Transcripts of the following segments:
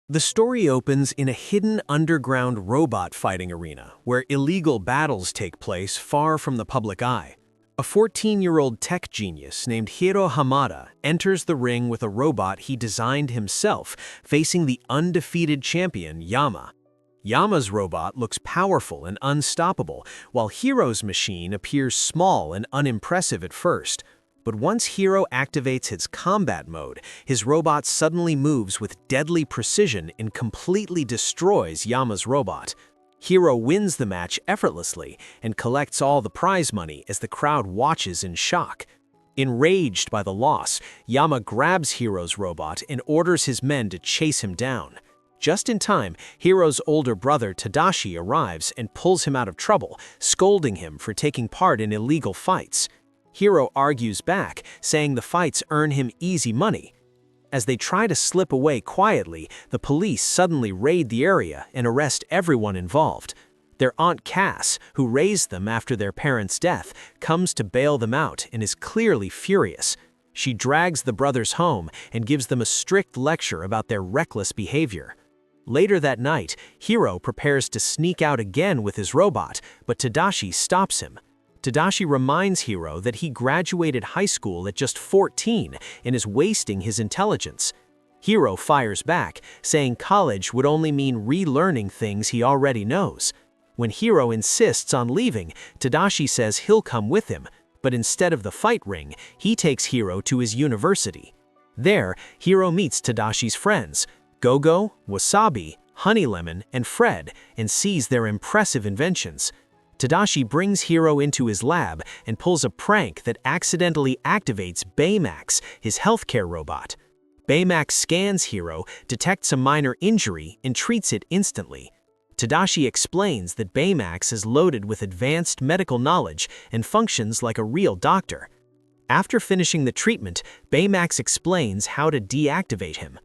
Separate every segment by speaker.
Speaker 1: The story opens in a hidden underground robot fighting arena where illegal battles take place far from the public eye. A 14-year-old tech genius named Hiro enters the ring with a robot he designed himself, facing the undefeated champion Yama. Yama's robot looks powerful and unstoppable, while Hiro's machine appears small and unimpressive at first. But once Hiro activates his combat mode, his robot suddenly moves with deadly precision and completely destroys Yama's robot. Hiro wins the match effortlessly and collects all the prize money as the crowd watches in shock. Enraged by the loss, Yama grabs Hiro's robot and orders his men to chase him down. Just in time, Hiro's older brother Tadashi arrives and pulls him out of trouble, scolding him for taking part in illegal fights. Hiro argues back, saying the fights earn him easy money. As they try to slip away quietly, the police suddenly raid the area and arrest everyone involved. Their Aunt Cass, who raised them after their parents' death, comes to bail them out and is clearly furious. She drags the brothers home and gives them a strict lecture about their reckless behavior. Later that night, Hiro prepares to sneak out again with his robot, but Tadashi stops him. Tadashi reminds Hiro that he graduated high school at just 14 and is wasting his intelligence. Hiro fires back, saying college would only mean relearning things he already knows. When Hiro insists on leaving, Tadashi says he'll come with him, but instead of the fight ring, he takes Hiro to his university. There, Hiro meets Tadashi's friends, Gogo, Wasabi, Honeylemon, and Fred, and sees their impressive inventions. Tadashi brings Hiro into his lab and pulls a prank that accidentally activates Baymax, his healthcare robot. Baymax scans Hiro, detects a minor injury, and treats it instantly. Tadashi explains that Baymax is loaded with advanced medical knowledge and functions like a real doctor. After finishing the treatment, Baymax explains how to deactivate him.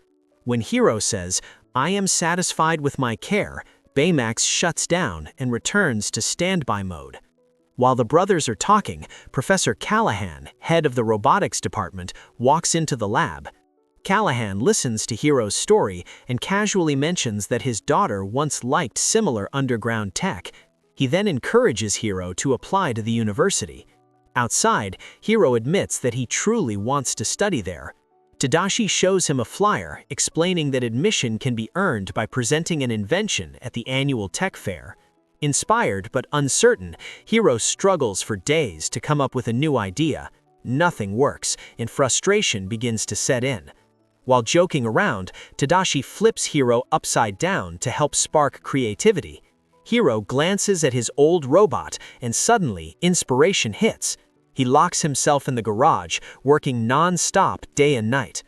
Speaker 1: When Hiro says, "I am satisfied with my care," Baymax shuts down and returns to standby mode. While the brothers are talking, Professor Callahan, head of the robotics department, walks into the lab. Callahan listens to Hiro's story and casually mentions that his daughter once liked similar underground tech. He then encourages Hiro to apply to the university. Outside, Hiro admits that he truly wants to study there. Tadashi shows him a flyer explaining that admission can be earned by presenting an invention at the annual tech fair. Inspired but uncertain, Hiro struggles for days to come up with a new idea. Nothing works, and frustration begins to set in. While joking around, Tadashi flips Hiro upside down to help spark creativity. Hiro glances at his old robot, and suddenly, inspiration hits. He locks himself in the garage, working non-stop day and night.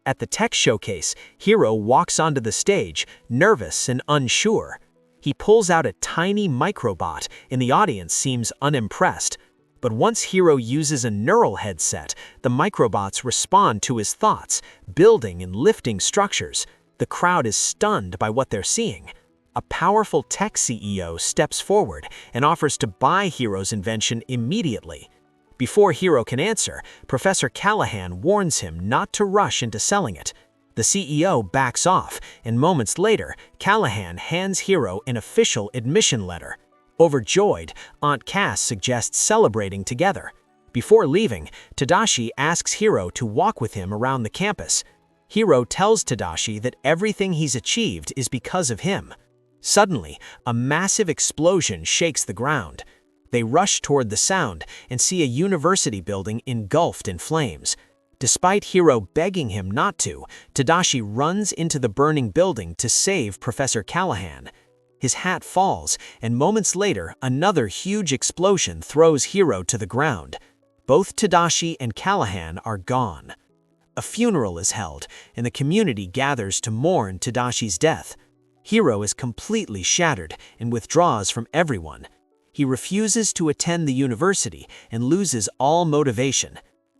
Speaker 1: At the tech showcase, Hiro walks onto the stage, nervous and unsure. He pulls out a tiny microbot, and the audience seems unimpressed. But once Hiro uses a neural headset, the microbots respond to his thoughts, building and lifting structures. The crowd is stunned by what they're seeing. A powerful tech CEO steps forward and offers to buy Hiro's invention immediately. Before Hiro can answer, Professor Callahan warns him not to rush into selling it. The CEO backs off, and moments later, Callahan hands Hiro an official admission letter. Overjoyed, Aunt Cass suggests celebrating together. Before leaving, Tadashi asks Hiro to walk with him around the campus. Hiro tells Tadashi that everything he's achieved is because of him. Suddenly, a massive explosion shakes the ground. They rush toward the sound and see a university building engulfed in flames. Despite Hiro begging him not to, Tadashi runs into the burning building to save Professor Callahan. His hat falls, and moments later, another huge explosion throws Hiro to the ground. Both Tadashi and Callahan are gone. A funeral is held, and the community gathers to mourn Tadashi's death. Hiro is completely shattered and withdraws from everyone. He refuses to attend the university and loses all motivation.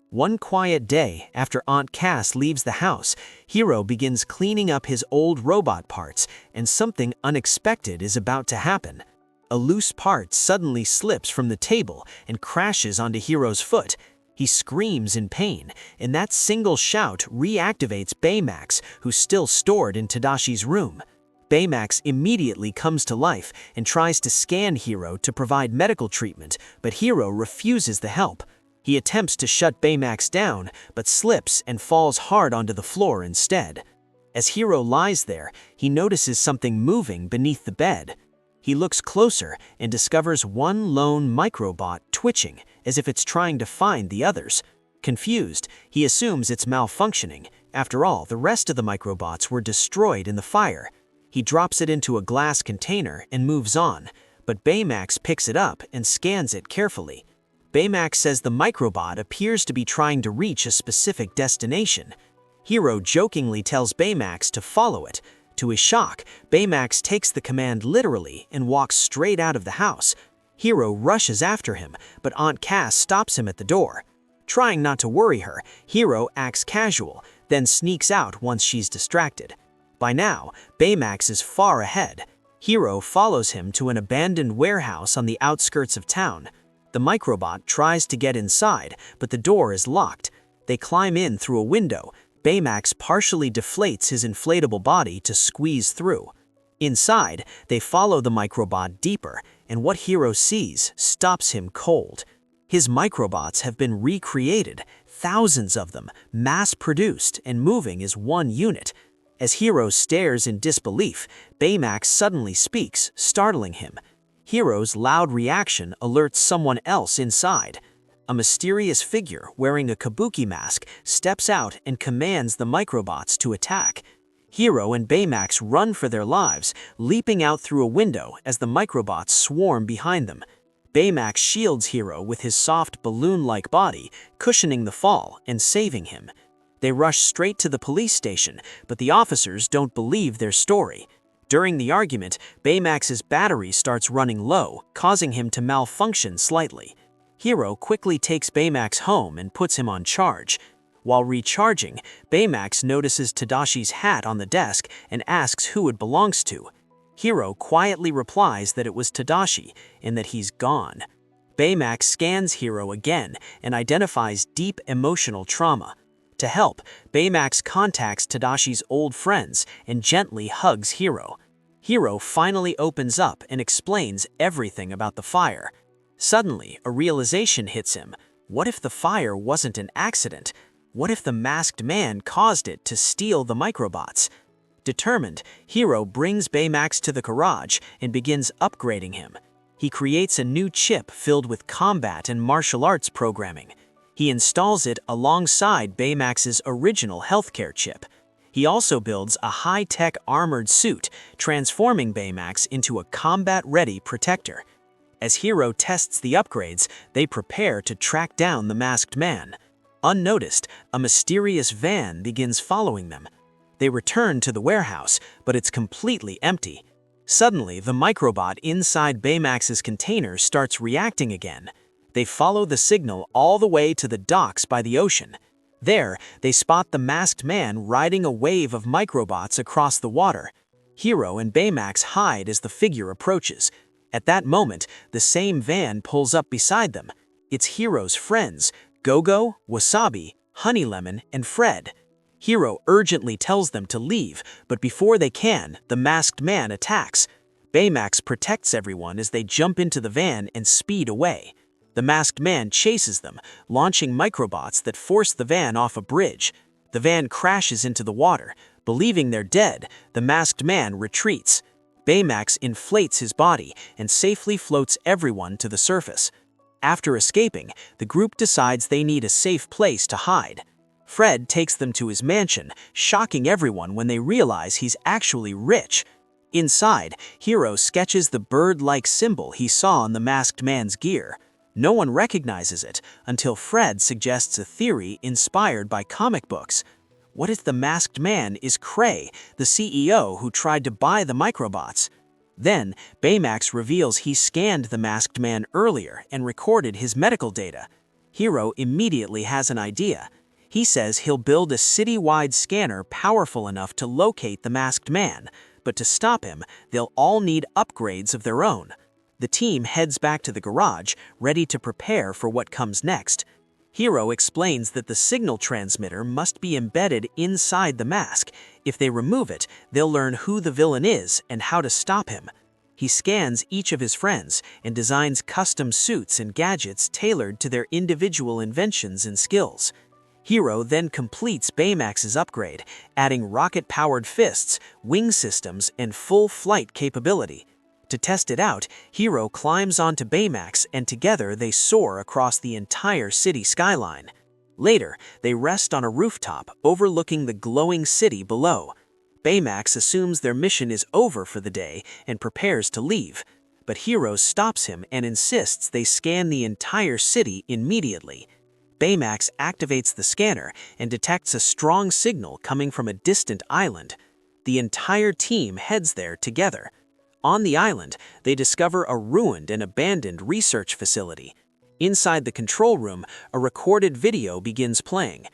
Speaker 1: One quiet day, after Aunt Cass leaves the house, Hiro begins cleaning up his old robot parts, and something unexpected is about to happen. A loose part suddenly slips from the table and crashes onto Hiro's foot. He screams in pain, and that single shout reactivates Baymax, who's still stored in Tadashi's room. Baymax immediately comes to life and tries to scan Hiro to provide medical treatment, but Hiro refuses the help. He attempts to shut Baymax down, but slips and falls hard onto the floor instead. As Hiro lies there, he notices something moving beneath the bed. He looks closer and discovers one lone microbot twitching, as if it's trying to find the others. Confused, he assumes it's malfunctioning. After all, the rest of the microbots were destroyed in the fire. He drops it into a glass container and moves on, but Baymax picks it up and scans it carefully. Baymax says the microbot appears to be trying to reach a specific destination. Hiro jokingly tells Baymax to follow it. To his shock, Baymax takes the command literally and walks straight out of the house. Hiro rushes after him, but Aunt Cass stops him at the door. Trying not to worry her, Hiro acts casual, then sneaks out once she's distracted. By now, Baymax is far ahead. Hiro follows him to an abandoned warehouse on the outskirts of town. The microbot tries to get inside, but the door is locked. They climb in through a window. Baymax partially deflates his inflatable body to squeeze through. Inside, they follow the microbot deeper, and what Hiro sees stops him cold. His microbots have been recreated, thousands of them, mass-produced and moving as one unit. As Hiro stares in disbelief, Baymax suddenly speaks, startling him. Hiro's loud reaction alerts someone else inside. A mysterious figure wearing a kabuki mask steps out and commands the microbots to attack. Hiro and Baymax run for their lives, leaping out through a window as the microbots swarm behind them. Baymax shields Hiro with his soft balloon-like body, cushioning the fall and saving him. They rush straight to the police station, but the officers don't believe their story. During the argument, Baymax's battery starts running low, causing him to malfunction slightly. Hiro quickly takes Baymax home and puts him on charge. While recharging, Baymax notices Tadashi's hat on the desk and asks who it belongs to. Hiro quietly replies that it was Tadashi and that he's gone. Baymax scans Hiro again and identifies deep emotional trauma. To help, Baymax contacts Tadashi's old friends and gently hugs Hiro. Hiro finally opens up and explains everything about the fire. Suddenly, a realization hits him. What if the fire wasn't an accident? What if the masked man caused it to steal the microbots? Determined, Hiro brings Baymax to the garage and begins upgrading him. He creates a new chip filled with combat and martial arts programming. He installs it alongside Baymax's original healthcare chip. He also builds a high-tech armored suit, transforming Baymax into a combat-ready protector. As Hiro tests the upgrades, they prepare to track down the masked man. Unnoticed, a mysterious van begins following them. They return to the warehouse, but it's completely empty. Suddenly, the microbot inside Baymax's container starts reacting again. They follow the signal all the way to the docks by the ocean. There, they spot the masked man riding a wave of microbots across the water. Hiro and Baymax hide as the figure approaches. At that moment, the same van pulls up beside them. It's Hiro's friends, Gogo, Wasabi, Honeylemon, and Fred. Hiro urgently tells them to leave, but before they can, the masked man attacks. Baymax protects everyone as they jump into the van and speed away. The masked man chases them, launching microbots that force the van off a bridge. The van crashes into the water. Believing they're dead, the masked man retreats. Baymax inflates his body and safely floats everyone to the surface. After escaping, the group decides they need a safe place to hide. Fred takes them to his mansion, shocking everyone when they realize he's actually rich. Inside, Hiro sketches the bird-like symbol he saw on the masked man's gear. No one recognizes it until Fred suggests a theory inspired by comic books. What if the masked man is Cray, the CEO who tried to buy the microbots? Then, Baymax reveals he scanned the masked man earlier and recorded his medical data. Hiro immediately has an idea. He says he'll build a city-wide scanner powerful enough to locate the masked man, but to stop him, they'll all need upgrades of their own. The team heads back to the garage, ready to prepare for what comes next.
Speaker 2: Hiro explains that the signal transmitter must be embedded inside the mask. If they remove it, they'll learn who the villain is and how to stop him. He scans each of his friends and designs custom suits and gadgets tailored to their individual inventions and skills. Hiro then completes Baymax's upgrade, adding rocket-powered fists, wing systems, and full flight capability. To test it out, Hiro climbs onto Baymax and together they soar across the entire city skyline. Later, they rest on a rooftop overlooking the glowing city below. Baymax assumes their mission is over for the day and prepares to leave, but Hiro stops him and insists they scan the entire city immediately. Baymax activates the scanner and detects a strong signal coming from a distant island. The entire team heads there together. On the island, they discover a ruined and abandoned research facility. Inside the control room, a recorded video begins playing.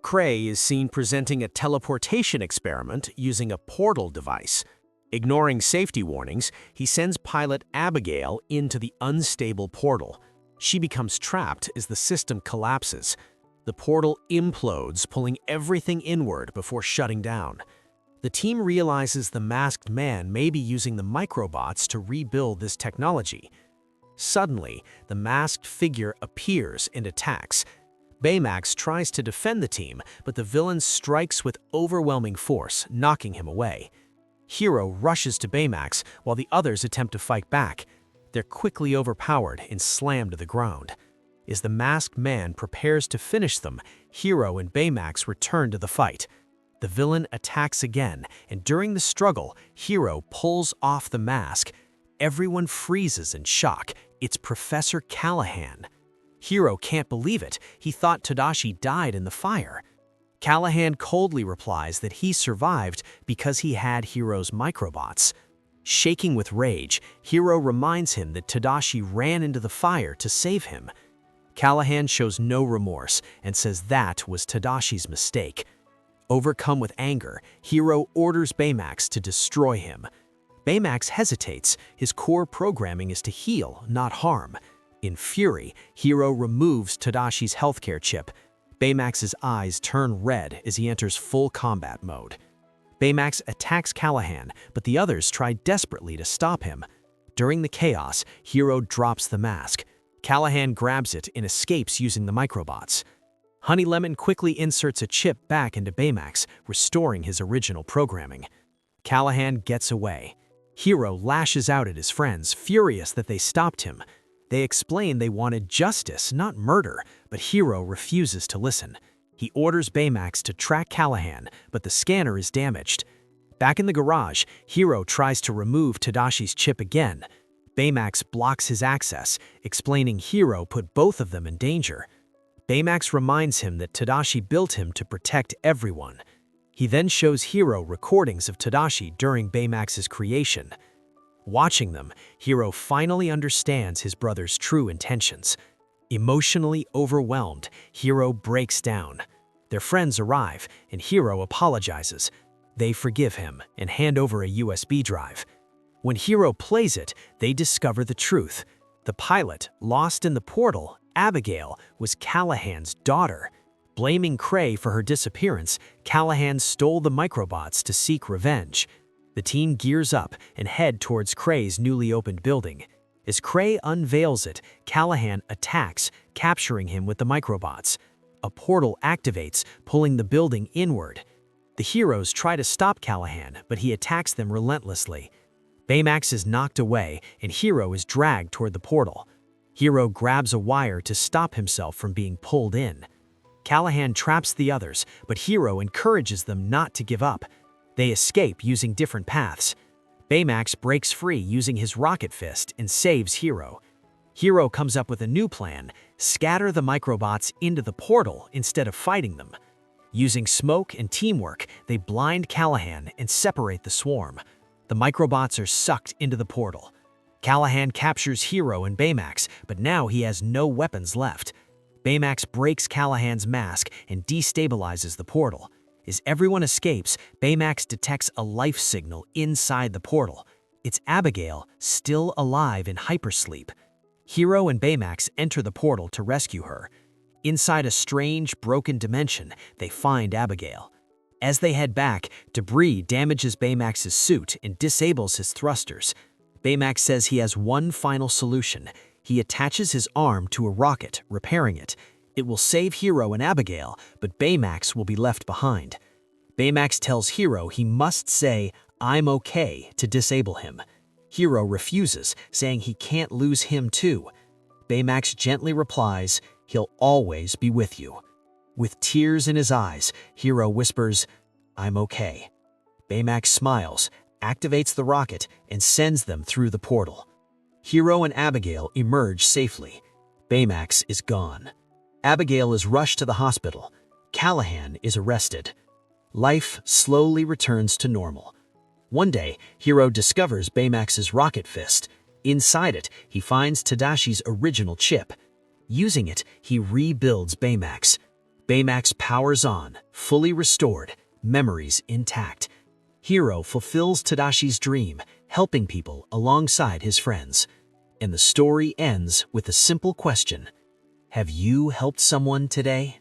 Speaker 1: Cray is seen presenting a teleportation experiment using a portal device. Ignoring safety warnings, he sends pilot Abigail into the unstable portal. She becomes trapped as the system collapses. The portal implodes, pulling everything inward before shutting down. The team realizes the masked man may be using the microbots to rebuild this technology. Suddenly, the masked figure appears and attacks. Baymax tries to defend the team, but the villain strikes with overwhelming force, knocking him away. Hiro rushes to Baymax while the others attempt to fight back. They're quickly overpowered and slammed to the ground. As the masked man prepares to finish them, Hiro and Baymax return to the fight. The villain attacks again, and during the struggle, Hiro pulls off the mask. Everyone freezes in shock. It's Professor Callahan. Hiro can't believe it. He thought Tadashi died in the fire. Callahan coldly replies that he survived because he had Hiro's microbots. Shaking with rage, Hiro reminds him that Tadashi ran into the fire to save him. Callahan shows no remorse and says that was Tadashi's mistake. Overcome with anger, Hiro orders Baymax to destroy him. Baymax hesitates. His core programming is to heal, not harm. In fury, Hiro removes Tadashi's healthcare chip. Baymax's eyes turn red as he enters full combat mode. Baymax attacks Callahan, but the others try desperately to stop him. During the chaos, Hiro drops the mask. Callahan grabs it and escapes using the microbots. Honey Lemon quickly inserts a chip back into Baymax, restoring his original programming. Callahan gets away. Hiro lashes out at his friends, furious that they stopped him. They explain they wanted justice, not murder, but Hiro refuses to listen. He orders Baymax to track Callahan, but the scanner is damaged. Back in the garage, Hiro tries to remove Tadashi's chip again. Baymax blocks his access, explaining Hiro put both of them in danger. Baymax reminds him that Tadashi built him to protect everyone. He then shows Hiro recordings of Tadashi during Baymax's creation. Watching them, Hiro finally understands his brother's true intentions. Emotionally overwhelmed, Hiro breaks down. Their friends arrive, and Hiro apologizes. They forgive him and hand over a USB drive. When Hiro plays it, they discover the truth. The pilot, lost in the portal, Abigail, was Callahan's daughter. Blaming Cray for her disappearance, Callahan stole the microbots to seek revenge. The team gears up and head towards Cray's newly opened building. As Cray unveils it, Callahan attacks, capturing him with the microbots. A portal activates, pulling the building inward. The heroes try to stop Callahan, but he attacks them relentlessly. Baymax is knocked away, and Hiro is dragged toward the portal. Hiro grabs a wire to stop himself from being pulled in. Callahan traps the others, but Hiro encourages them not to give up. They escape using different paths. Baymax breaks free using his rocket fist and saves Hiro. Hiro comes up with a new plan: scatter the microbots into the portal instead of fighting them. Using smoke and teamwork, they blind Callahan and separate the swarm. The microbots are sucked into the portal. Callahan captures Hiro and Baymax, but now he has no weapons left. Baymax breaks Callahan's mask and destabilizes the portal. As everyone escapes, Baymax detects a life signal inside the portal. It's Abigail, still alive in hypersleep. Hiro and Baymax enter the portal to rescue her.
Speaker 2: Inside a strange, broken dimension, they find Abigail. As they head back, debris damages Baymax's suit and disables his thrusters. Baymax says he has one final solution. He attaches his arm to a rocket, repairing it. It will save Hiro and Abigail, but Baymax will be left behind. Baymax tells Hiro he must say, "I'm okay," to disable him. Hiro refuses, saying he can't lose him too. Baymax gently replies, "He'll always be with you." With tears in his eyes, Hiro whispers, "I'm okay." Baymax smiles, activates the rocket, and sends them through the portal. Hiro and Abigail emerge safely. Baymax is gone. Abigail is rushed to the hospital. Callahan is arrested. Life slowly returns to normal. One day, Hiro discovers Baymax's rocket fist. Inside it, he finds Tadashi's original chip. Using it, he rebuilds Baymax. Baymax powers on, fully restored, memories intact. Hiro fulfills Tadashi's dream, helping people alongside his friends. And the story ends with a simple question: have you helped someone today?